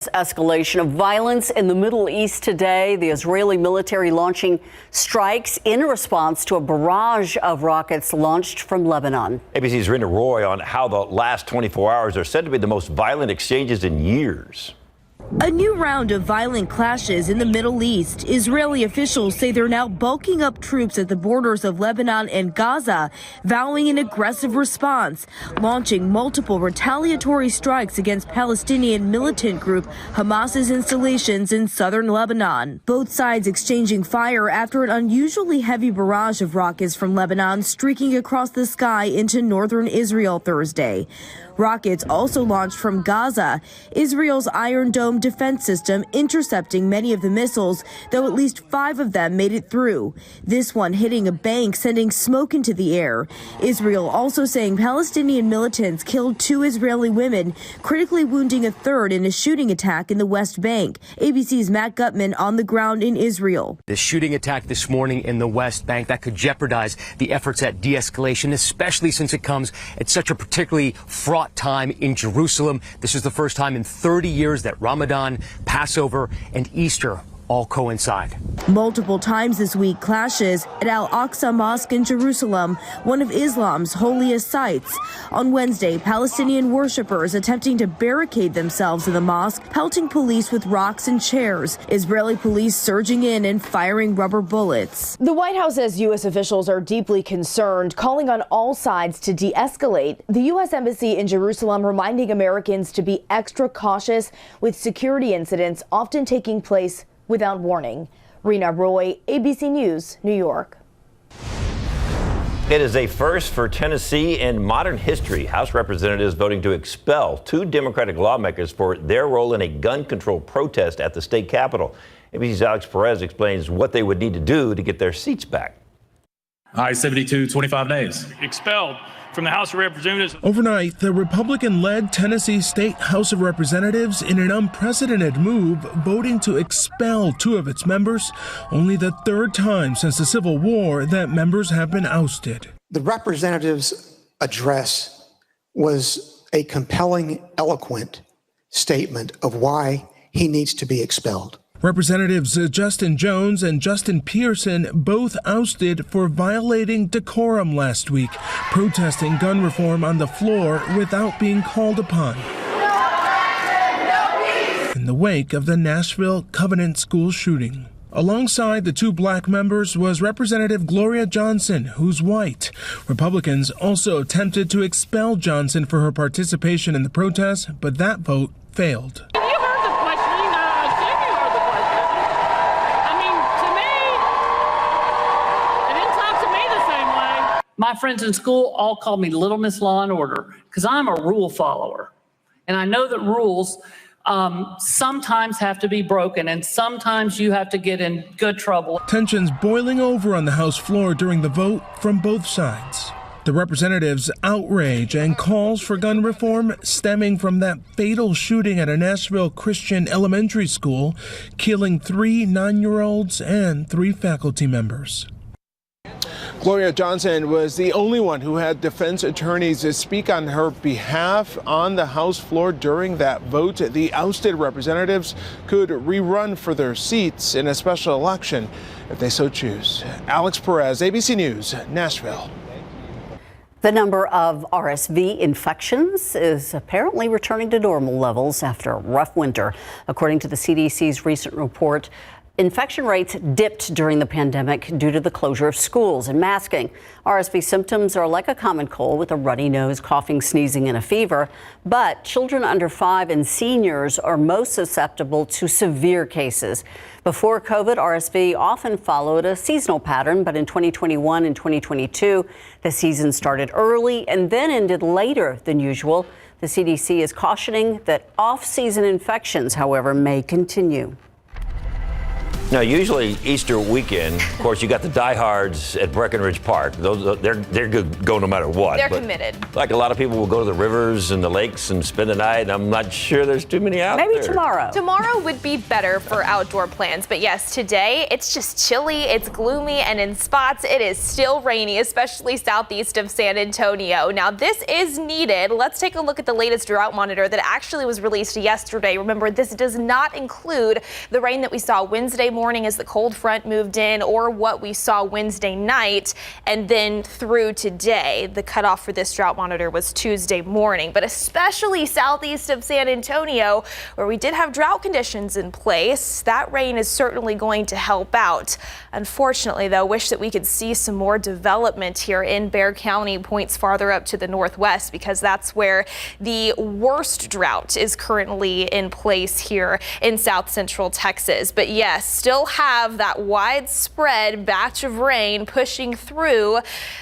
Escalation of violence in the Middle East today. The Israeli military launching strikes in response to a barrage of rockets launched from Lebanon. ABC's Rina Roy on how the last 24 hours are said to be the most violent exchanges in years. A new round of violent clashes in the Middle East. Israeli officials say they're now bulking up troops at the borders of Lebanon and Gaza, vowing an aggressive response, launching multiple retaliatory strikes against Palestinian militant group Hamas's installations in southern Lebanon. Both sides exchanging fire after an unusually heavy barrage of rockets from Lebanon streaking across the sky into northern Israel Thursday. Rockets also launched from Gaza, Israel's Iron Dome defense system intercepting many of the missiles, though at least 5 of them made it through. This one hitting a bank, sending smoke into the air. Israel also saying Palestinian militants killed 2 Israeli women, critically wounding a third in a shooting attack in the West Bank. ABC's Matt Gutman on the ground in Israel. The shooting attack this morning in the West Bank that could jeopardize the efforts at de-escalation, especially since it comes at such a particularly fraught time in Jerusalem. This is the first time in 30 years that Ramadan, Passover, and Easter all coincide. Multiple times this week, clashes at Al-Aqsa Mosque in Jerusalem, one of Islam's holiest sites. On Wednesday, Palestinian worshippers attempting to barricade themselves in the mosque, pelting police with rocks and chairs. Israeli police surging in and firing rubber bullets. The White House says U.S. officials are deeply concerned, calling on all sides to de-escalate. The U.S. Embassy in Jerusalem reminding Americans to be extra cautious with security incidents often taking place without warning. Rina Roy, ABC News, New York. It is a first for Tennessee in modern history. House representatives voting to expel 2 Democratic lawmakers for their role in a gun control protest at the state capitol. ABC's Alex Perez explains what they would need to do to get their seats back. I-72, 25 days. Expelled from the House of Representatives. Overnight, the Republican-led Tennessee State House of Representatives, in an unprecedented move, voting to expel 2 of its members, only the 3rd time since the Civil War that members have been ousted. The representative's address was a compelling, eloquent statement of why he needs to be expelled. Representatives Justin Jones and Justin Pearson both ousted for violating decorum last week, protesting gun reform on the floor without being called upon. In the wake of the Nashville Covenant School shooting. Alongside the 2 black members was Representative Gloria Johnson, who's white. Republicans also attempted to expel Johnson for her participation in the protest, but that vote failed. My friends in school all call me Little Miss Law and Order because I'm a rule follower. And I know that rules sometimes have to be broken and sometimes you have to get in good trouble. Tensions boiling over on the House floor during the vote from both sides. The representatives' outrage and calls for gun reform stemming from that fatal shooting at a Nashville Christian elementary school, killing 3 9-year-olds and 3 faculty members. Gloria Johnson was the only one who had defense attorneys speak on her behalf on the House floor during that vote. The ousted representatives could rerun for their seats in a special election if they so choose. Alex Perez, ABC News, Nashville. The number of RSV infections is apparently returning to normal levels after a rough winter. According to the CDC's recent report, infection rates dipped during the pandemic due to the closure of schools and masking. RSV symptoms are like a common cold with a runny nose, coughing, sneezing, and a fever. But children under 5 and seniors are most susceptible to severe cases. Before COVID, RSV often followed a seasonal pattern, but in 2021 and 2022, the season started early and then ended later than usual. The CDC is cautioning that off-season infections, however, may continue. Now, usually Easter weekend, of course, you got the diehards at Breckenridge Park. They're good, go no matter what. They're committed. Like a lot of people will go to the rivers and the lakes and spend the night. And I'm not sure there's too many out there. Maybe tomorrow. Tomorrow would be better for outdoor plans. But yes, today it's just chilly, it's gloomy, and in spots it is still rainy, especially southeast of San Antonio. Now, this is needed. Let's take a look at the latest drought monitor that actually was released yesterday. Remember, this does not include the rain that we saw Wednesday morning as the cold front moved in, or what we saw Wednesday night and then through today. The cutoff for this drought monitor was Tuesday morning, but especially southeast of San Antonio, where we did have drought conditions in place, that rain is certainly going to help out. Unfortunately, though, wish that we could see some more development here in Bexar County, points farther up to the northwest, because that's where the worst drought is currently in place here in south central Texas. But yes, still have that widespread batch of rain pushing through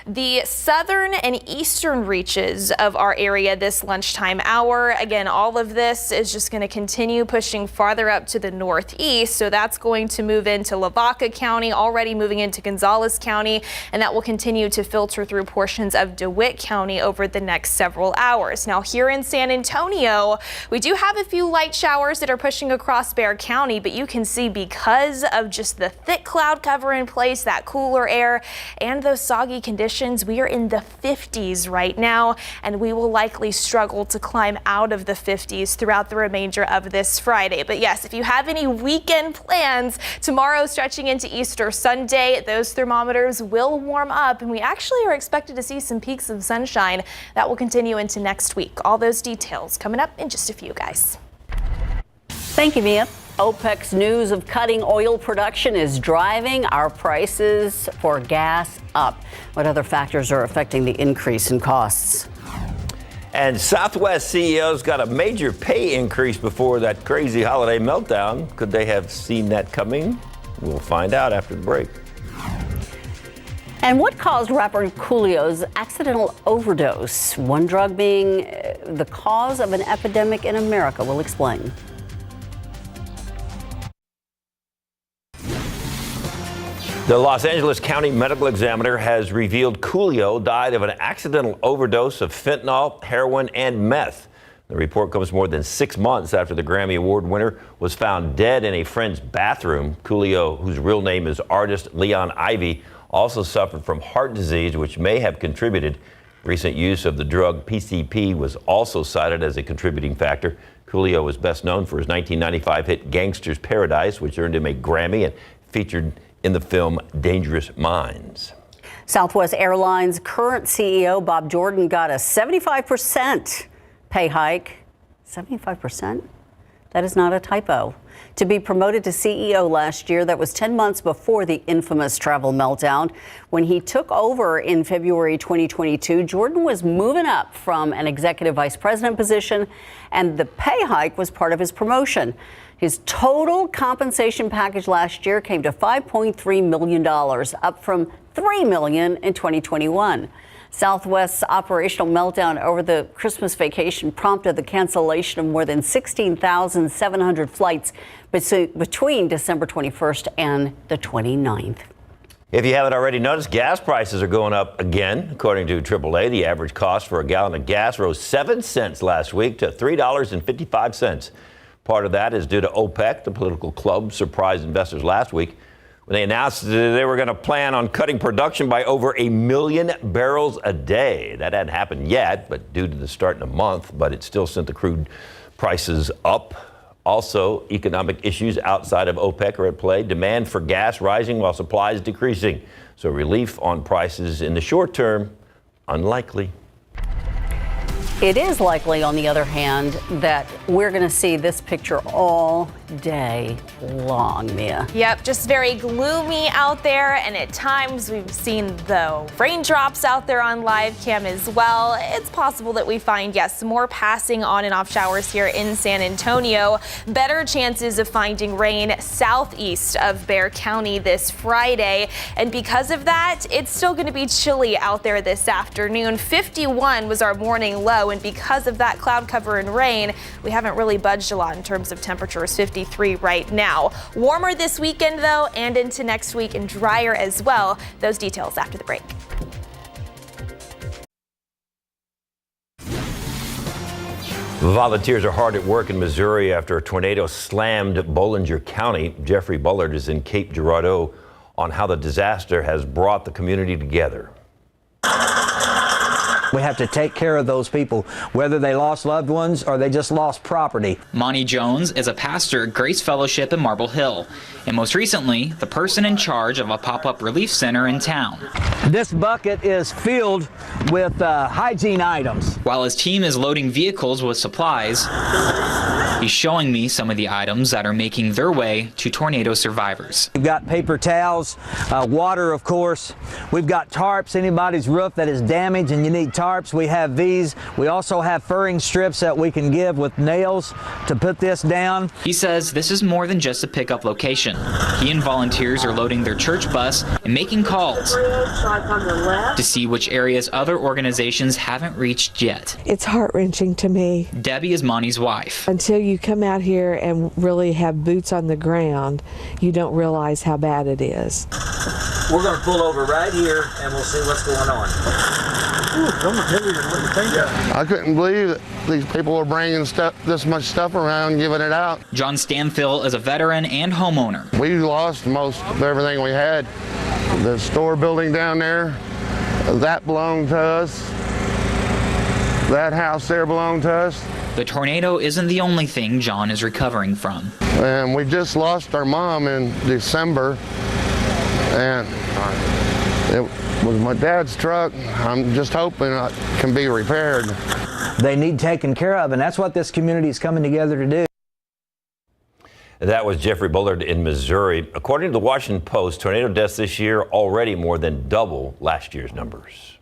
the southern and eastern reaches of our area this lunchtime hour. Again, all of this is just going to continue pushing farther up to the northeast. So that's going to move into Lavaca County, already moving into Gonzales County, and that will continue to filter through portions of DeWitt County over the next several hours. Now, here in San Antonio, we do have a few light showers that are pushing across Bexar County, but you can see because of just the thick cloud cover in place, that cooler air, and those soggy conditions, we are in the 50s right now, and we will likely struggle to climb out of the 50s throughout the remainder of this Friday. But yes, if you have any weekend plans, tomorrow stretching into Easter Sunday, those thermometers will warm up, and we actually are expected to see some peaks of sunshine that will continue into next week. All those details coming up in just a few, guys. Thank you, Mia. OPEC's news of cutting oil production is driving our prices for gas up. What other factors are affecting the increase in costs? And Southwest CEOs got a major pay increase before that crazy holiday meltdown. Could they have seen that coming? We'll find out after the break. And what caused rapper Coolio's accidental overdose? One drug being the cause of an epidemic in America. We'll explain. The Los Angeles County Medical Examiner has revealed Coolio died of an accidental overdose of fentanyl, heroin, and meth. The report comes more than 6 months after the Grammy Award winner was found dead in a friend's bathroom. Coolio, whose real name is artist Leon Ivy, also suffered from heart disease, which may have contributed. Recent use of the drug PCP was also cited as a contributing factor. Coolio was best known for his 1995 hit Gangster's Paradise, which earned him a Grammy and featured in the film Dangerous Minds. Southwest Airlines current CEO Bob Jordan got a 75% pay hike. 75%? That is not a typo. To be promoted to CEO last year, that was 10 months before the infamous travel meltdown. When he took over in February 2022, Jordan was moving up from an executive vice president position, and the pay hike was part of his promotion. His total compensation package last year came to $5.3 million, up from $3 million in 2021. Southwest's operational meltdown over the Christmas vacation prompted the cancellation of more than 16,700 flights between December 21st and the 29th. If you haven't already noticed, gas prices are going up again. According to AAA, the average cost for a gallon of gas rose 7 cents last week to $3.55. Part of that is due to OPEC. The political club surprised investors last week when they announced that they were going to plan on cutting production by over 1 million barrels a day. That hadn't happened yet, but due to the start in a month, but it still sent the crude prices up. Also, economic issues outside of OPEC are at play. Demand for gas rising while supply is decreasing. So relief on prices in the short term, unlikely. It is likely, on the other hand, that we're going to see this picture all day long, Mia. Yep, just very gloomy out there, and at times we've seen the raindrops out there on live cam as well. It's possible that we find, yes, some more passing on and off showers here in San Antonio. Better chances of finding rain southeast of Bexar County this Friday, and because of that, it's still going to be chilly out there this afternoon. 51 was our morning low. Antonio, and because of that cloud cover and rain, we haven't really budged a lot in terms of temperatures. 53 right now. Warmer this weekend, though, and into next week, and drier as well. Those details after the break. Volunteers are hard at work in Missouri after a tornado slammed Bollinger County. Jeffrey Bullard is in Cape Girardeau on how the disaster has brought the community together. We have to take care of those people, whether they lost loved ones or they just lost property. Monty Jones is a pastor at Grace Fellowship in Marble Hill, and most recently, the person in charge of a pop-up relief center in town. This bucket is filled with hygiene items. While his team is loading vehicles with supplies, he's showing me some of the items that are making their way to tornado survivors. We've got paper towels, water, of course. We've got tarps, anybody's roof that is damaged and you need tarps. We have these. We also have furring strips that we can give with nails to put this down. He says this is more than just a pickup location. He and volunteers are loading their church bus and making calls to see which areas other organizations haven't reached yet. It's heart-wrenching to me. Debbie is Monty's wife. Until you come out here and really have boots on the ground, you don't realize how bad it is. We're going to pull over right here and we'll see what's going on. I couldn't believe that these people are bringing this much stuff around, giving it out. John Stanfill is a veteran and homeowner. We lost most of everything we had. The store building down there, that belonged to us. That house there belonged to us. The tornado isn't the only thing John is recovering from. And we just lost our mom in December, and it was my dad's truck. I'm just hoping it can be repaired. They need taken care of, and that's what this community is coming together to do. That was Jeffrey Bullard in Missouri. According to the Washington Post, tornado deaths this year already more than double last year's numbers.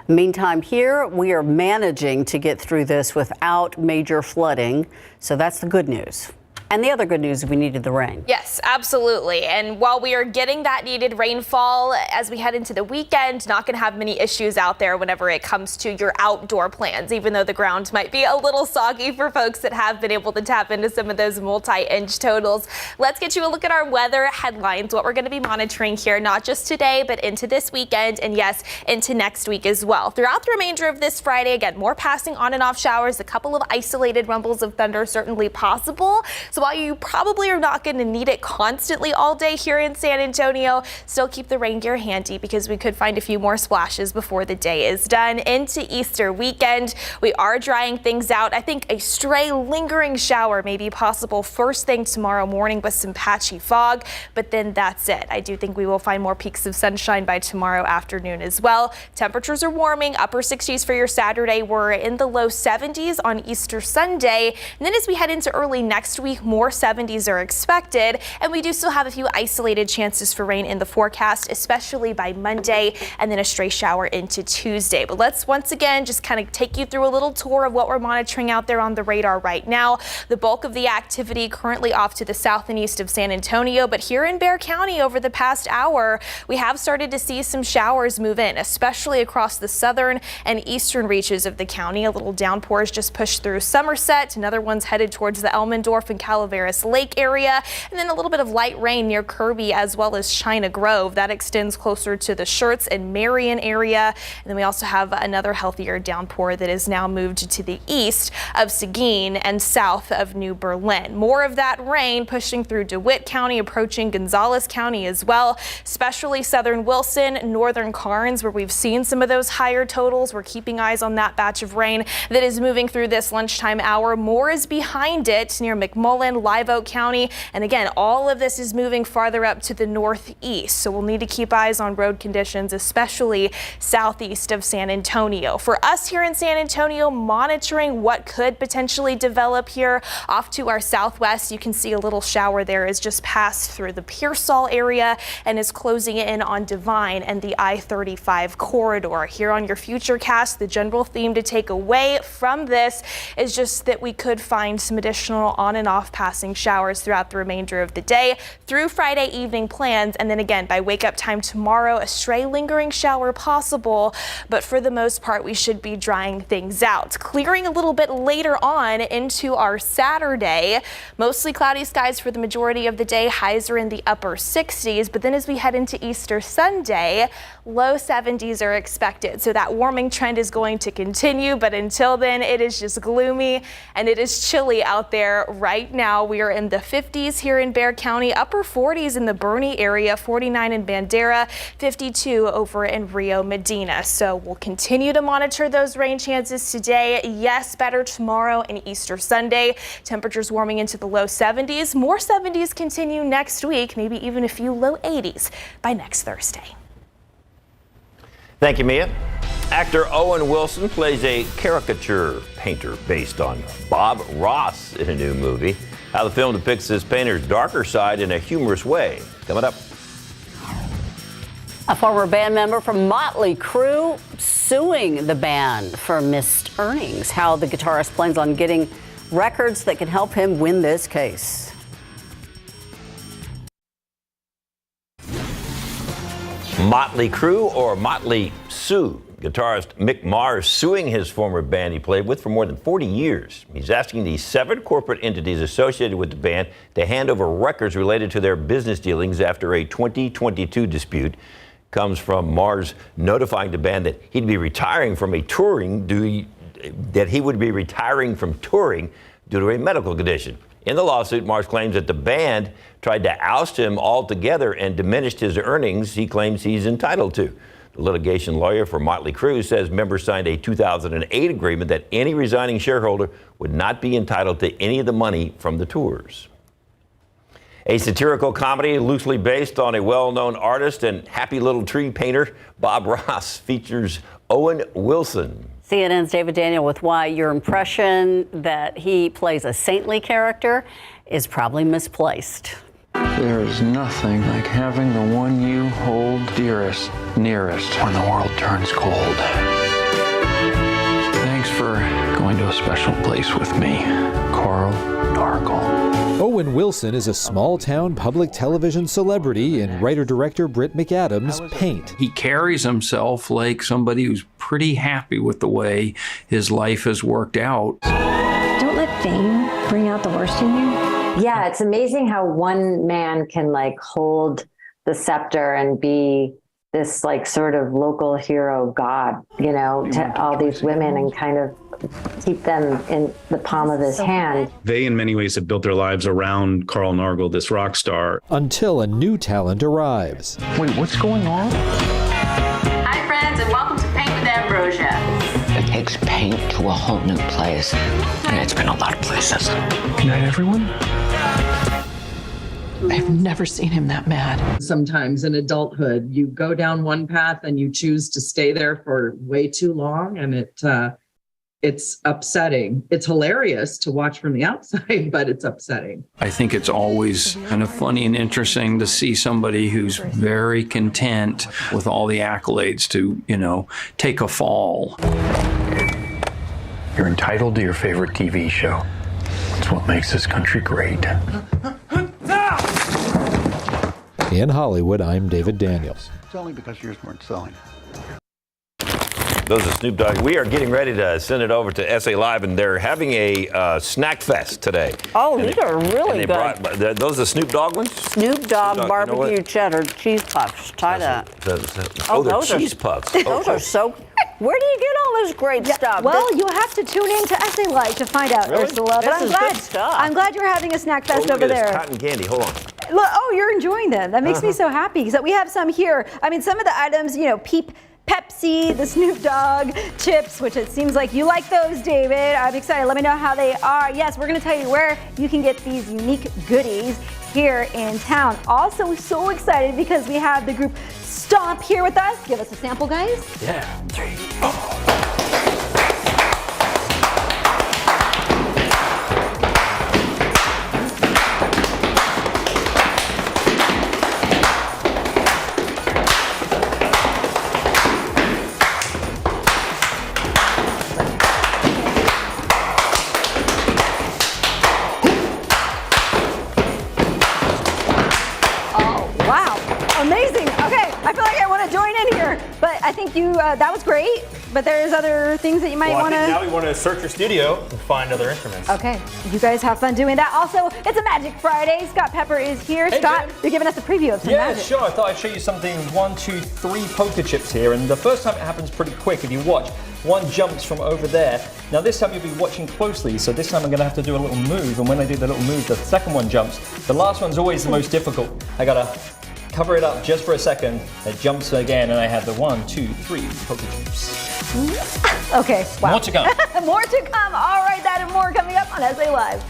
Meantime, here we are managing to get through this without major flooding. So that's the good news. And the other good news, we needed the rain. Yes, absolutely. And while we are getting that needed rainfall as we head into the weekend, not going to have many issues out there whenever it comes to your outdoor plans, even though the ground might be a little soggy for folks that have been able to tap into some of those multi-inch totals. Let's get you a look at our weather headlines, what we're going to be monitoring here, not just today, but into this weekend and yes, into next week as well. Throughout the remainder of this Friday, again, more passing on and off showers, a couple of isolated rumbles of thunder certainly possible. So while you probably are not going to need it constantly all day here in San Antonio, still keep the rain gear handy because we could find a few more splashes before the day is done. Into Easter weekend, we are drying things out. I think a stray lingering shower may be possible first thing tomorrow morning with some patchy fog, but then that's it. I do think we will find more peaks of sunshine by tomorrow afternoon as well. Temperatures are warming, upper 60s for your Saturday. We're in the low 70s on Easter Sunday. And then as we head into early next week, more 70s are expected, and we do still have a few isolated chances for rain in the forecast, especially by Monday, and then a stray shower into Tuesday. But let's once again just kind of take you through a little tour of what we're monitoring out there on the radar right now. The bulk of the activity currently off to the south and east of San Antonio, but here in Bexar County over the past hour, we have started to see some showers move in, especially across the southern and eastern reaches of the county. A little downpours just pushed through Somerset. Another one's headed towards the Elmendorf and Calaveras Lake area, and then a little bit of light rain near Kirby as well as China Grove. That extends closer to the Schertz and Marion area. And then we also have another healthier downpour that is now moved to the east of Seguin and south of New Berlin. More of that rain pushing through DeWitt County, approaching Gonzales County as well, especially southern Wilson, northern Karnes, where we've seen some of those higher totals. We're keeping eyes on that batch of rain that is moving through this lunchtime hour. More is behind it near McMullen, Live Oak County. And again, all of this is moving farther up to the northeast. So we'll need to keep eyes on road conditions, especially southeast of San Antonio. For us here in San Antonio, monitoring what could potentially develop here off to our southwest. You can see a little shower there has just passed through the Pearsall area and is closing in on Divine and the I-35 corridor. Here on your Futurecast, the general theme to take away from this is just that we could find some additional on and off passing showers throughout the remainder of the day through Friday evening plans. And then again, by wake up time tomorrow, a stray lingering shower possible. But for the most part, we should be drying things out. Clearing a little bit later on into our Saturday. Mostly cloudy skies for the majority of the day. Highs are in the upper 60s. But then as we head into Easter Sunday, low 70s are expected. So that warming trend is going to continue. But until then, it is just gloomy and it is chilly out there right now. We are in the 50s here in Bexar County, upper 40s in the Bernie area, 49 in Bandera, 52 over in Rio Medina. So we'll continue to monitor those rain chances today. Yes, better tomorrow and Easter Sunday. Temperatures warming into the low 70s. More 70s continue next week, maybe even a few low 80s by next Thursday. Thank you, Mia. Actor Owen Wilson plays a caricature painter based on Bob Ross in a new movie. How the film depicts this painter's darker side in a humorous way. Coming up. A former band member from Motley Crue suing the band for missed earnings. How the guitarist plans on getting records that can help him win this case. Motley Crue or Motley Sue? Guitarist Mick Mars suing his former band he played with for more than 40 years. He's asking the 7 corporate entities associated with the band to hand over records related to their business dealings after a 2022 dispute. Comes from Mars notifying the band that he'd be retiring from touring due to a medical condition. In the lawsuit, Mars claims that the band tried to oust him altogether and diminished his earnings he claims he's entitled to. The litigation lawyer for Motley Crue says members signed a 2008 agreement that any resigning shareholder would not be entitled to any of the money from the tours. A satirical comedy loosely based on a well-known artist and happy little tree painter, Bob Ross, features Owen Wilson. CNN's David Daniel with why your impression that he plays a saintly character is probably misplaced. There is nothing like having the one you hold dearest, nearest when the world turns cold. Thanks for going to a special place with me, Carl Nargle. Owen Wilson is a small-town public television celebrity in writer-director Britt McAdams' Paint. He carries himself like somebody who's pretty happy with the way his life has worked out. Don't let fame bring out the worst in you. Yeah, it's amazing how one man can hold the scepter and be this sort of local hero god, to all these women and kind of keep them in the palm of his hand. They, in many ways, have built their lives around Carl Nargle, this rock star. Until a new talent arrives. Wait, what's going on? Hi, friends, and welcome to Paint with Ambrosia. It takes paint to a whole new place. And it's been a lot of places. Good night, everyone. I've never seen him that mad. Sometimes in adulthood, you go down one path and you choose to stay there for way too long, and it's upsetting. It's hilarious to watch from the outside, but it's upsetting. I think it's always kind of funny and interesting to see somebody who's very content with all the accolades to, take a fall. You're entitled to your favorite TV show. It's what makes this country great. In Hollywood, I'm David Daniels. It's only because yours weren't selling. Those are Snoop Dogg. We are getting ready to send it over to SA Live, and they're having a snack fest today. Oh, these are really good. Those are Snoop Dogg ones? Snoop Dogg barbecue cheddar cheese puffs. Try that. They're cheese puffs. Those are so. Where do you get all this great stuff? Well, you'll have to tune in to SA Live to find out, Really? Ursula. But I'm glad you're having a snack fest over there. Cotton candy. Hold on. Look, oh, you're enjoying them. That makes me so happy. So we have some here. I mean, some of the items, Pepsi, the Snoop Dogg chips, which it seems like you like those, David. I'm excited. Let me know how they are. Yes, we're going to tell you where you can get these unique goodies here in town. Also, we're so excited because we have the group Stomp here with us. Give us a sample, guys. Yeah. 3, 4. in here. But I think that was great. But there's other things that you might want to. Now we want to search your studio and find other instruments. Okay, you guys have fun doing that. Also, it's a Magic Friday. Scott Pepper is here. Hey, Scott, Jen. you're giving us a preview of some Yeah, magic. sure. I thought I'd show you something. 1, 2, 3 poker chips here, and the first time it happens pretty quick. If you watch, one jumps from over there. Now this time you'll be watching closely, so this time I'm going to have to do a little move, and when I do the little move, the second one jumps. The last one's always the most difficult. I gotta cover it up just for a second. It jumps again, and I have the 1, 2, 3 poker chips. Okay, wow. More to come. More to come. All right, that and more coming up on SA Live.